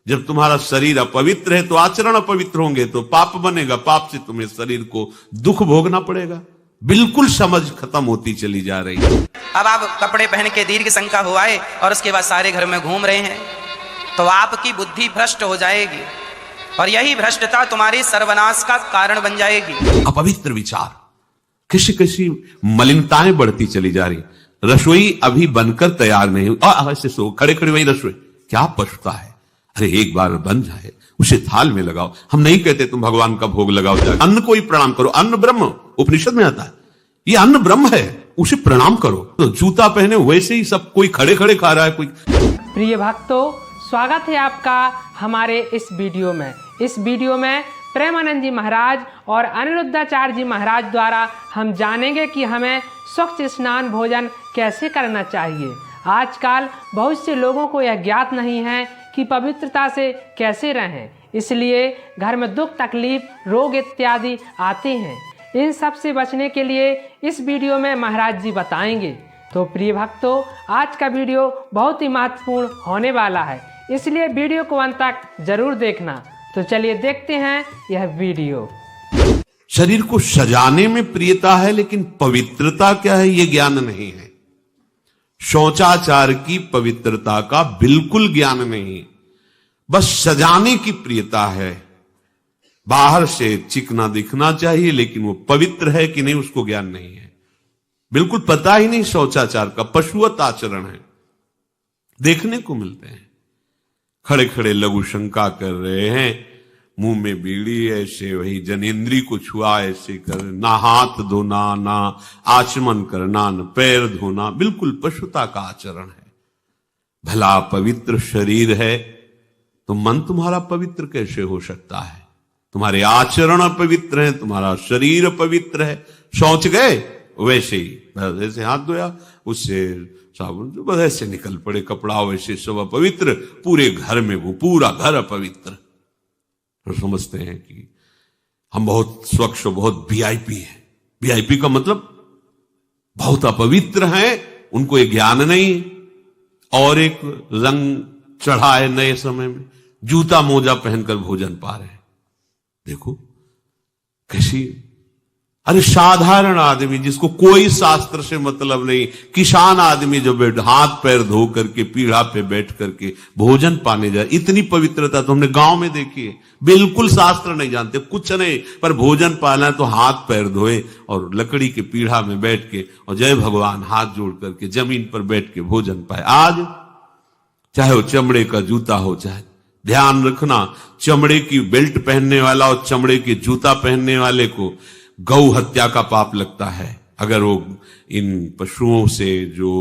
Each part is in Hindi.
जब तुम्हारा शरीर अपवित्र है तो आचरण अपवित्र होंगे तो पाप बनेगा, पाप से तुम्हें शरीर को दुख भोगना पड़ेगा। बिल्कुल समझ खत्म होती चली जा रही है। अब आप कपड़े पहन के दीर्घ शंका हो आए और उसके बाद सारे घर में घूम रहे हैं तो आपकी बुद्धि भ्रष्ट हो जाएगी और यही भ्रष्टता तुम्हारे सर्वनाश का कारण बन जाएगी। अपवित्र विचार, किसी किसी मलिनताएं बढ़ती चली जा रही। रसोई अभी बनकर तैयार नहीं हुई, ऐसे सो खड़े खड़े वही रसोई, क्या पछता है। अरे एक बार बन जाए उसे थाल में लगाओ। हम नहीं कहते तुम भगवान का भोग लगाओ, अन्न को ही प्रणाम करो। अन्न ब्रह्म, उपनिषद में आता है, ये अन्न ब्रह्म है, उसे प्रणाम करो। तो जूता पहने वैसे ही सब कोई खड़े खड़े खा रहा है कोई। प्रिय भक्तों, स्वागत है आपका हमारे इस वीडियो में। इस वीडियो में प्रेमानंद जी महाराज और अनिरुद्धाचार्य जी महाराज द्वारा हम जानेंगे कि हमें स्वच्छ स्नान भोजन कैसे करना चाहिए। आजकल बहुत से लोगों को यह ज्ञात नहीं है कि पवित्रता से कैसे रहें, इसलिए घर में दुख तकलीफ रोग इत्यादि आते हैं। इन सब से बचने के लिए इस वीडियो में महाराज जी बताएंगे। तो प्रिय भक्तों, आज का वीडियो बहुत ही महत्वपूर्ण होने वाला है, इसलिए वीडियो को अंत तक जरूर देखना। तो चलिए देखते हैं यह वीडियो। शरीर को सजाने में प्रियता है, लेकिन पवित्रता क्या है ये ज्ञान नहीं है। शौचाचार की पवित्रता का बिल्कुल ज्ञान नहीं, बस सजाने की प्रियता है। बाहर से चिकना दिखना चाहिए, लेकिन वो पवित्र है कि नहीं उसको ज्ञान नहीं है। बिल्कुल पता ही नहीं शौचाचार का, पशुवत आचरण है। देखने को मिलते हैं खड़े खड़े लघु शंका कर रहे हैं, मुंह में बीड़ी ऐसे, वही जनेंद्री को छुआ ऐसे कर, ना हाथ धोना, ना आचमन करना, न पैर धोना, बिल्कुल पशुता का आचरण है। भला पवित्र शरीर है तो मन तुम्हारा पवित्र कैसे हो सकता है? तुम्हारे आचरण पवित्र है, तुम्हारा शरीर पवित्र है। शौच गए वैसे ही, बस ऐसे हाथ धोया, उससे साबुन बस ऐसे निकल पड़े, कपड़ा वैसे सब अपवित्र, पूरे घर में वो पूरा घर अपवित्र। तो समझते हैं कि हम बहुत स्वच्छ, बहुत वीआईपी हैं। वीआईपी का मतलब बहुत अपवित्र हैं, उनको ये ज्ञान नहीं। और एक रंग चढ़ा है नए समय में, जूता मोजा पहनकर भोजन पा रहे हैं। देखो कैसी, अरे साधारण आदमी जिसको कोई शास्त्र से मतलब नहीं, किसान आदमी जो हाथ पैर धो करके पीढ़ा पे बैठ करके भोजन पाने जाए, इतनी पवित्रता तो हमने गांव में देखी है। बिल्कुल शास्त्र नहीं जानते, कुछ नहीं, पर भोजन पाना है तो हाथ पैर धोए और लकड़ी के पीढ़ा में बैठ के और जय भगवान हाथ जोड़ करके जमीन पर बैठ के भोजन पाए। आज चाहे वो चमड़े का जूता हो, चाहे ध्यान रखना, चमड़े की बेल्ट पहनने वाला और चमड़े के जूता पहनने वाले को गौ हत्या का पाप लगता है। अगर वो इन पशुओं से जो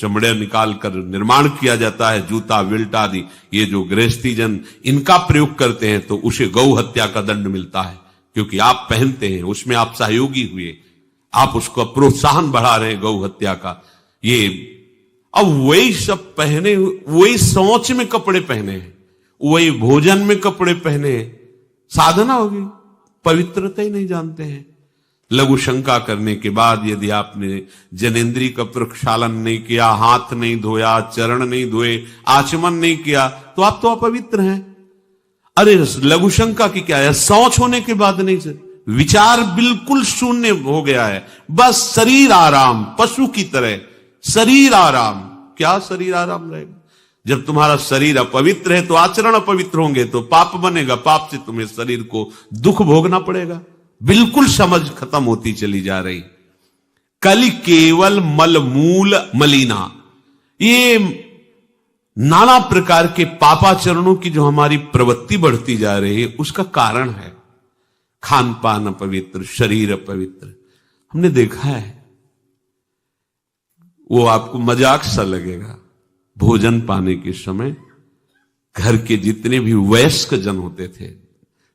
चमड़े निकाल कर निर्माण किया जाता है, जूता बेल्ट आदि, ये जो गृहस्थी जन इनका प्रयोग करते हैं, तो उसे गौ हत्या का दंड मिलता है। क्योंकि आप पहनते हैं, उसमें आप सहयोगी हुए, आप उसको प्रोत्साहन बढ़ा रहे हैं गौ हत्या का। ये अब वही सब पहने, वही सोच में कपड़े पहने हैं, वही भोजन में कपड़े पहने हैं, साधना होगी, पवित्रता ही नहीं जानते हैं। लघु शंका करने के बाद यदि आपने जनेंद्री का प्रक्षालन नहीं किया, हाथ नहीं धोया, चरण नहीं धोए, आचमन नहीं किया, तो आप तो अपवित्र हैं। अरे लघु शंका की क्या है, शौच होने के बाद नहीं से विचार बिल्कुल शून्य हो गया है। बस शरीर आराम, पशु की तरह शरीर आराम। क्या शरीर आराम रहेगा? जब तुम्हारा शरीर अपवित्र है तो आचरण अपवित्र होंगे तो पाप बनेगा, पाप से तुम्हें शरीर को दुख भोगना पड़ेगा। बिल्कुल समझ खत्म होती चली जा रही। कल केवल मल मूल मलिना, ये नाना प्रकार के पापाचरणों की जो हमारी प्रवृत्ति बढ़ती जा रही है, उसका कारण है खान पान अपवित्र, शरीर अपवित्र। हमने देखा है, वो आपको मजाक सा लगेगा, भोजन पाने के समय घर के जितने भी वयस्क जन होते थे,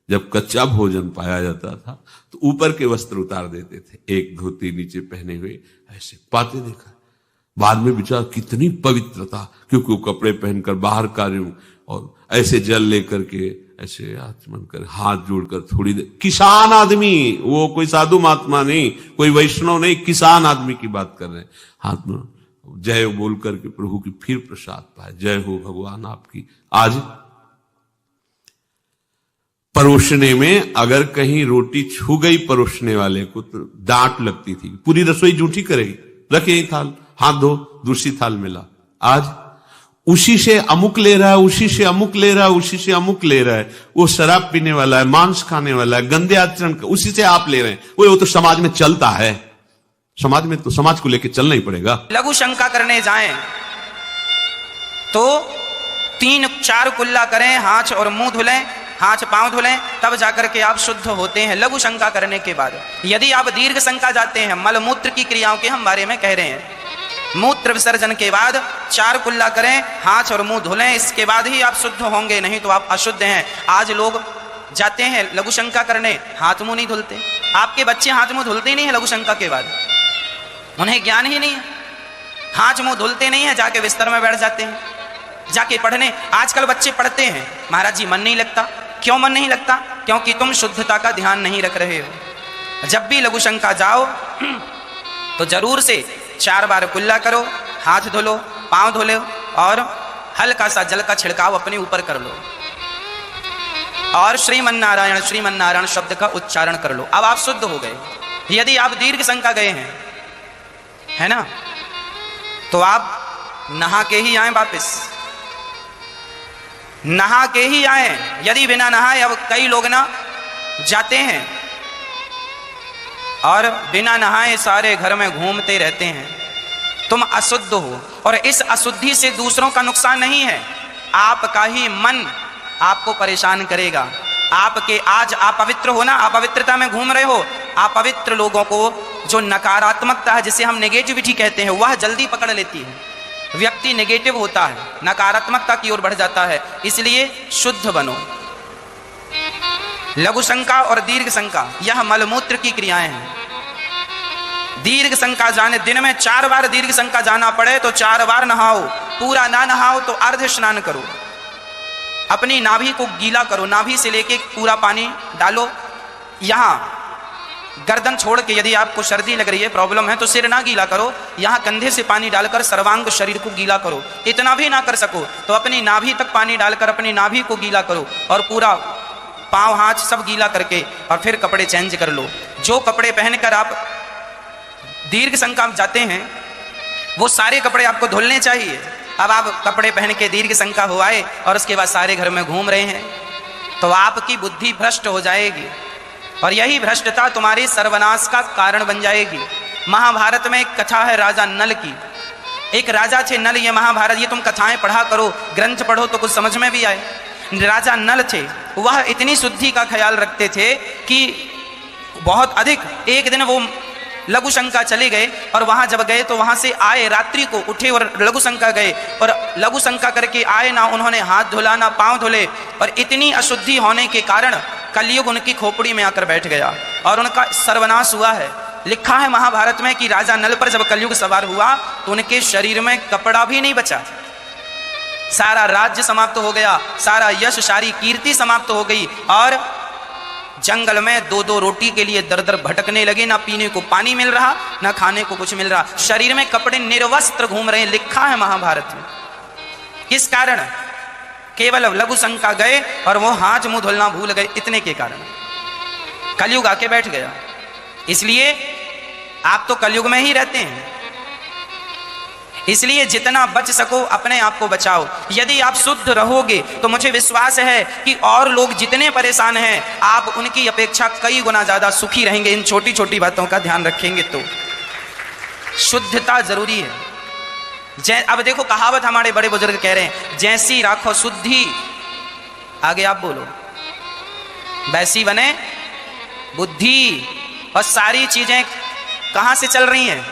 जब कच्चा भोजन पाया जाता था तो ऊपर के वस्त्र उतार देते थे, एक धोती नीचे पहने हुए ऐसे पाते देखा। बाद में विचार कितनी पवित्रता, क्योंकि वो कपड़े पहनकर बाहर कार्य और ऐसे जल लेकर के ऐसे आचमन कर हाथ जोड़कर थोड़ी देर, किसान आदमी, वो कोई साधु महात्मा नहीं, कोई वैष्णव नहीं, किसान आदमी की बात कर रहे हैं। हाथ में जय बोल करके प्रभु की फिर प्रसाद पाए, जय हो भगवान आपकी। आज परोसने में अगर कहीं रोटी छू गई परोसने वाले को तो डांट लगती थी, पूरी रसोई जूठी करेगी, रखे यही थाल, हाथ धो, दूसरी थाल मिला। आज उसी से अमुक ले रहा है, उसी से अमुक ले रहा है, उसी से अमुक ले रहा है, वो शराब पीने वाला है, मांस खाने वाला है, गंदे आचरण, उसी से आप ले रहे हैं। वो तो समाज में चलता है, समाज में तो समाज को लेकर चलना ही पड़ेगा। लघु शंका करने जाएं तो 3-4 कुल्ला करें, हाथ और मुंह धुलें, हाथ पांव धुलें, तब जाकर के आप शुद्ध होते हैं लघु शंका करने के बाद। यदि आप दीर्घ शंका जाते हैं, मल मूत्र की क्रियाओं के हम बारे में कह रहे हैं, मूत्र विसर्जन के बाद 4 कुल्ला करें, हाथ और मुंह धुलें, इसके बाद ही आप शुद्ध होंगे, नहीं तो आप अशुद्ध हैं। आज लोग जाते हैं लघु शंका करने, हाथ मुंह नहीं धुलते। आपके बच्चे हाथ मुंह धुलते ही नहीं है लघु शंका के बाद, उन्हें ज्ञान ही नहीं है, हाथ मुंह धुलते नहीं है, जाके बिस्तर में बैठ जाते हैं, जाके पढ़ने। आजकल बच्चे पढ़ते हैं, महाराज जी मन नहीं लगता। क्यों मन नहीं लगता? क्योंकि तुम शुद्धता का ध्यान नहीं रख रहे हो। जब भी लघु शंका जाओ तो जरूर से 4 बार कुल्ला करो, हाथ धो लो, पांव धो लो और हल्का सा जल का छिड़काव अपने ऊपर कर लो और श्रीमन्नारायण श्रीमन्नारायण शब्द का उच्चारण कर लो। अब आप शुद्ध हो गए। यदि आप दीर्घ शंका गए हैं, है ना, तो आप नहा के ही आए, वापस नहा के ही आए। यदि बिना नहाए, अब कई लोग ना जाते हैं और बिना नहाए सारे घर में घूमते रहते हैं। तुम अशुद्ध हो और इस अशुद्धि से दूसरों का नुकसान नहीं है, आपका ही मन आपको परेशान करेगा। आपके आज आप पवित्र हो ना, अपवित्रता में घूम रहे हो, अपवित्र लोगों को जो नकारात्मकता है, जिसे हम नेगेटिविटी कहते हैं, वह जल्दी पकड़ लेती है। व्यक्ति नेगेटिव होता है, नकारात्मकता की ओर बढ़ जाता है। इसलिए शुद्ध बनो। लघु शंका और दीर्घ शंका यह मलमूत्र की क्रियाएं हैं। दीर्घ शंका जाने, दिन में 4 बार दीर्घ शंका जाना पड़े तो 4 बार नहाओ, पूरा ना नहाओ तो अर्ध स्नान करो। अपनी नाभि को गीला करो, नाभि से लेके पूरा पानी डालो। यहाँ गर्दन छोड़ के, यदि आपको सर्दी लग रही है, प्रॉब्लम है, तो सिर ना गीला करो, यहाँ कंधे से पानी डालकर सर्वांग शरीर को गीला करो। इतना भी ना कर सको तो अपनी नाभि तक पानी डालकर अपनी नाभि को गीला करो और पूरा पांव हाथ सब गीला करके और फिर कपड़े चेंज कर लो। जो कपड़े पहनकर आप दीर्घ शंका में जाते हैं वो सारे कपड़े आपको धुलने चाहिए। अब आप कपड़े पहन के दीर्घ शंका हो आए और उसके बाद सारे घर में घूम रहे हैं तो आपकी बुद्धि भ्रष्ट हो जाएगी और यही भ्रष्टता तुम्हारी सर्वनाश का कारण बन जाएगी। महाभारत में एक कथा है राजा नल की। एक राजा थे नल, ये महाभारत, ये तुम कथाएं पढ़ा करो, ग्रंथ पढ़ो तो कुछ समझ में भी आए। राजा नल थे, वह इतनी शुद्धि का ख्याल रखते थे कि बहुत अधिक। एक दिन वो लघु शंका चले गए और वहां जब गए तो वहां से आए, रात्रि को उठे और लघु शंका गए और लघु शंका करके आए, ना उन्होंने हाथ धुला ना पांव धुले और इतनी अशुद्धि होने के कारण कलयुग उनकी खोपड़ी में आकर बैठ गया और उनका सर्वनाश हुआ है। लिखा है महाभारत में कि राजा नल पर जब कलयुग सवार हुआ तो उनके शरीर में कपड़ा भी नहीं बचा, सारा राज्य समाप्त हो गया, सारा यश सारी कीर्ति समाप्त हो गई और जंगल में 2-2 रोटी के लिए दर दर भटकने लगे। ना पीने को पानी मिल रहा, ना खाने को कुछ मिल रहा, शरीर में कपड़े निर्वस्त्र घूम रहे। लिखा है महाभारत में। किस कारण? केवल लघु शंका गए और वो हाथ मुंह धुलना भूल गए, इतने के कारण कलयुग आके बैठ गया। इसलिए आप तो कलयुग में ही रहते हैं, इसलिए जितना बच सको अपने आप को बचाओ। यदि आप शुद्ध रहोगे तो मुझे विश्वास है कि और लोग जितने परेशान हैं आप उनकी अपेक्षा कई गुना ज्यादा सुखी रहेंगे। इन छोटी छोटी बातों का ध्यान रखेंगे तो शुद्धता जरूरी है। अब देखो कहावत हमारे बड़े बुजुर्ग कह रहे हैं, जैसी राखो शुद्धि, आगे आप बोलो, वैसी बने बुद्धि। और सारी चीजें कहां से चल रही हैं?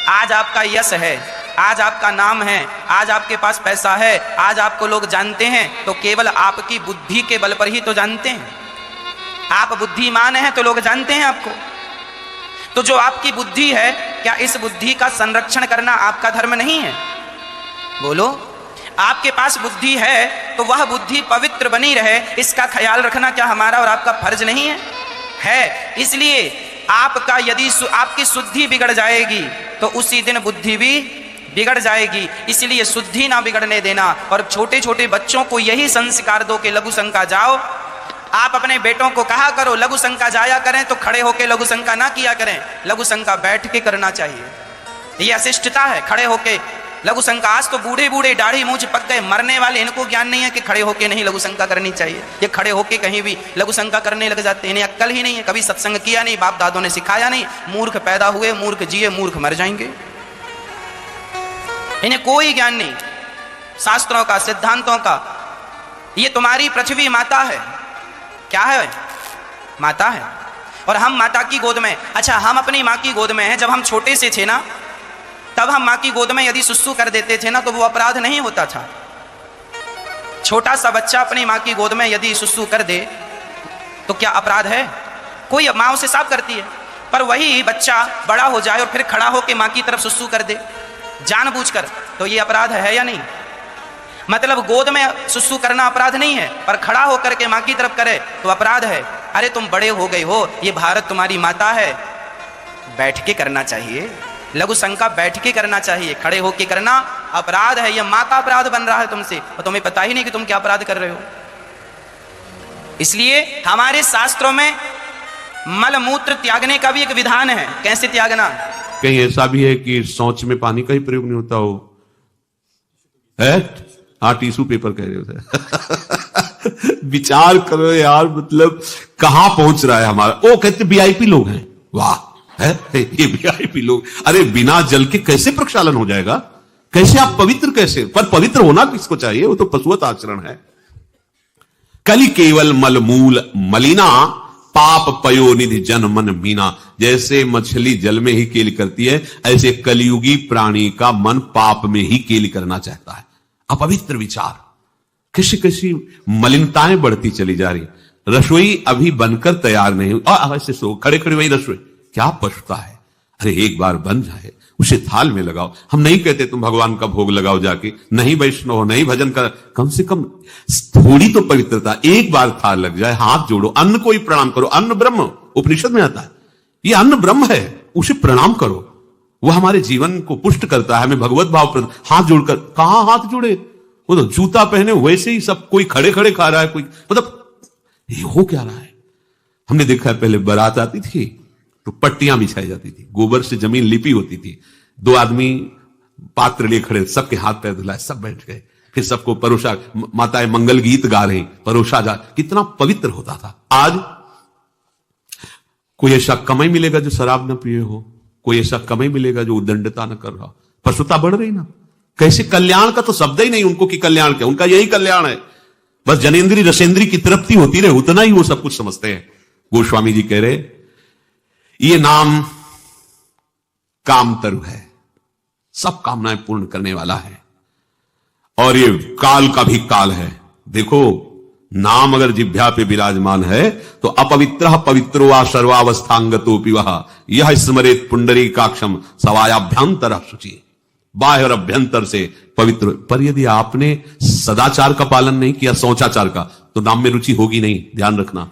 आज आपका यश है, आज आपका नाम है, आज आपके पास पैसा है, आज आपको लोग जानते हैं तो केवल आपकी बुद्धि के बल पर ही तो जानते हैं। आप बुद्धिमान हैं तो लोग जानते हैं आपको। तो जो आपकी बुद्धि है, क्या इस बुद्धि का संरक्षण करना आपका धर्म नहीं है? बोलो। आपके पास बुद्धि है तो वह बुद्धि पवित्र बनी रहे, इसका ख्याल रखना क्या हमारा और आपका फर्ज नहीं है? है। इसलिए आपका यदि आपकी शुद्धि बिगड़ जाएगी तो उसी दिन बुद्धि भी बिगड़ जाएगी। इसलिए शुद्धि ना बिगड़ने देना। और छोटे छोटे बच्चों को यही संस्कार दो कि लघु शंका जाओ, आप अपने बेटों को कहा करो लघु शंका जाया करें तो खड़े होके लघु शंका ना किया करें, लघु शंका बैठ के करना चाहिए। ये अशिष्टता है, खड़े होके लघु शंका। आज तो बूढ़े बूढ़े दाढ़ी मूंछ पक गए, मरने वाले, इनको ज्ञान नहीं है कि खड़े होके नहीं लघु शंका करनी चाहिए। ये खड़े होके कहीं भी लघु शंका करने लग जाते हैं, इन्हें अक्ल ही नहीं है, कभी सत्संग किया नहीं, बाप दादों ने सिखाया नहीं, मूर्ख पैदा हुए, मूर्ख जिए, मूर्ख मर जाएंगे। इन्हें कोई ज्ञान नहीं शास्त्रों का, सिद्धांतों का। ये तुम्हारी पृथ्वी माता है। क्या है? माता है। और हम माता की गोद में, अच्छा हम अपनी माँ की गोद में हैं। जब हम छोटे से थे ना, तब हम माँ की गोद में यदि सुसु कर देते थे ना, तो वो अपराध नहीं होता था। छोटा सा बच्चा अपनी माँ की गोद में यदि सुसु कर दे तो क्या अपराध है? कोई माँ उसे साफ करती है। पर वही बच्चा बड़ा हो जाए और फिर खड़ा होकर माँ की तरफ सुसु कर दे जानबूझकर, तो ये अपराध है या नहीं? मतलब गोद में सुसु करना अपराध नहीं है, पर खड़ा होकर के माँ की तरफ करे तो अपराध है। अरे तुम बड़े हो गए हो, ये भारत तुम्हारी माता है, बैठ के करना चाहिए। लघु शंका बैठ के करना चाहिए, खड़े होके करना अपराध है। ये माँ का अपराध बन रहा है तुमसे, और तुम्हें पता ही नहीं कि तुम क्या अपराध कर रहे हो। इसलिए हमारे शास्त्रों में मल मूत्र त्यागने का भी एक विधान है। कैसे त्यागना? कहीं ऐसा भी है कि शौच में पानी का ही प्रयोग नहीं होता हो? है? हाँ, टिश्यू पेपर कह रहे होते। विचार करो यार, मतलब कहां पहुंच रहा है हमारा। ओ कहते वीआईपी लोग हैं, वाह है ये वीआईपी लोग। अरे बिना जल के कैसे प्रक्षालन हो जाएगा? कैसे आप पवित्र कैसे? पर पवित्र होना किसको चाहिए? वो तो पशुवत आचरण है। कली केवल मल मूल मलिना, पाप पयोनिधि जन मन मीना। जैसे मछली जल में ही केली करती है, ऐसे कलियुगी प्राणी का मन पाप में ही केली करना चाहता है। अपवित्र विचार, किसी किसी मलिनताएं बढ़ती चली जा रही। रसोई अभी बनकर तैयार नहीं हुई, ऐसे सो खड़े खड़े वही रसोई, क्या पछता है? अरे एक बार बन जाए, उसे थाल में लगाओ। हम नहीं कहते तुम भगवान का भोग लगाओ जाके, नहीं वैष्णव हो, नहीं भजन कर, कम से कम थोड़ी तो पवित्रता। एक बार थाल लग जाए, हाथ जोड़ो, अन्न को ही प्रणाम करो। अन्न ब्रह्म, उपनिषद में आता है, ये अन्न ब्रह्म है, उसे प्रणाम करो। वो हमारे जीवन को पुष्ट करता है, हमें भगवत भाव। हाथ जोड़कर, कहां हाथ जोड़े? वो तो जूता पहने वैसे ही सब कोई खड़े खड़े खा रहा है, कोई मतलब ये हो क्या रहा है? हमने देखा है, पहले बारात आती थी तो पट्टियां बिछाई जाती थी, गोबर से जमीन लिपी होती थी, दो आदमी पात्र लिए खड़े, सबके हाथ पैर धुलाए, सब बैठ गए, फिर सबको परोसा, माताएं मंगल गीत गा रही, परोसा जा, कितना पवित्र होता था। आज कोई ऐसा कमाई मिलेगा जो शराब न पिए हो, कोई ऐसा कमाई मिलेगा जो उद्दंडता न कर रहा। पशुता बढ़ रही ना। कैसे? कल्याण का तो शब्द ही नहीं उनको कि कल्याण क्या, उनका यही कल्याण है, बस जनेन्द्री रसेंद्री की तृप्ति होती रहे, उतना ही वो सब कुछ समझते हैं। गोस्वामी जी कह रहे, ये नाम कामतरु है, सब कामनाएं पूर्ण करने वाला है, और ये काल का भी काल है। देखो, नाम अगर जिह्वा पे विराजमान है तो अपवित्र पवित्रो वा सर्वावस्थांगतोपि वह यह स्मरेत पुंडरीकाक्षम सवायाभ्यंतर शुचि। बाह्य और अभ्यंतर से पवित्र। पर यदि आपने सदाचार का पालन नहीं किया, शौचाचार का, तो नाम में रुचि होगी नहीं, ध्यान रखना।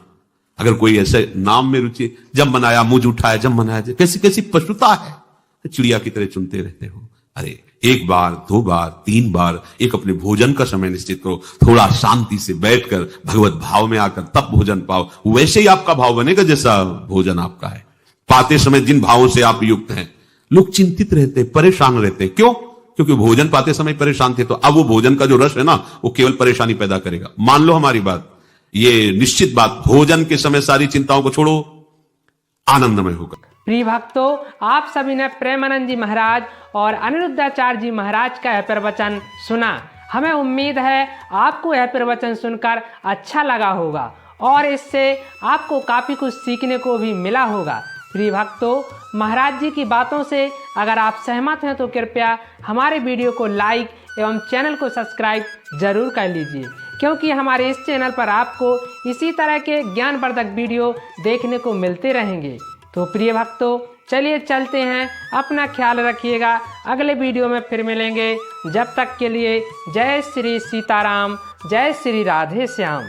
अगर कोई ऐसे नाम में रुचि, जब मनाया मुझ उठाया, जब मनाया, कैसी कैसी पशुता है, चिड़िया की तरह चुनते रहते हो। अरे एक बार, दो बार, तीन बार, एक अपने भोजन का समय निश्चित करो, थोड़ा शांति से बैठकर भगवत भाव में आकर तब भोजन पाओ। वैसे ही आपका भाव बनेगा जैसा भोजन आपका है। पाते समय जिन भावों से आप युक्त हैं, लोग चिंतित रहते, परेशान रहते। क्यों? क्योंकि भोजन पाते समय परेशान थे, तो अब वो भोजन का जो रस है ना, वो केवल परेशानी पैदा करेगा। मान लो हमारी बात, ये निश्चित बात, भोजन के समय सारी चिंताओं को छोड़ो, आनंदमय होगा। प्रिय भक्तों, आप सभी ने प्रेमानंद जी महाराज और अनिरुद्धाचार्य जी महाराज का यह प्रवचन सुना। हमें उम्मीद है आपको यह प्रवचन सुनकर अच्छा लगा होगा और इससे आपको काफ़ी कुछ सीखने को भी मिला होगा। प्रिय भक्तों, महाराज जी की बातों से अगर आप सहमत हैं तो कृपया हमारे वीडियो को लाइक एवं चैनल को सब्सक्राइब जरूर कर लीजिए, क्योंकि हमारे इस चैनल पर आपको इसी तरह के ज्ञानवर्धक वीडियो देखने को मिलते रहेंगे। तो प्रिय भक्तों, चलिए चलते हैं, अपना ख्याल रखिएगा, अगले वीडियो में फिर मिलेंगे। जब तक के लिए जय श्री सीताराम, जय श्री राधे श्याम।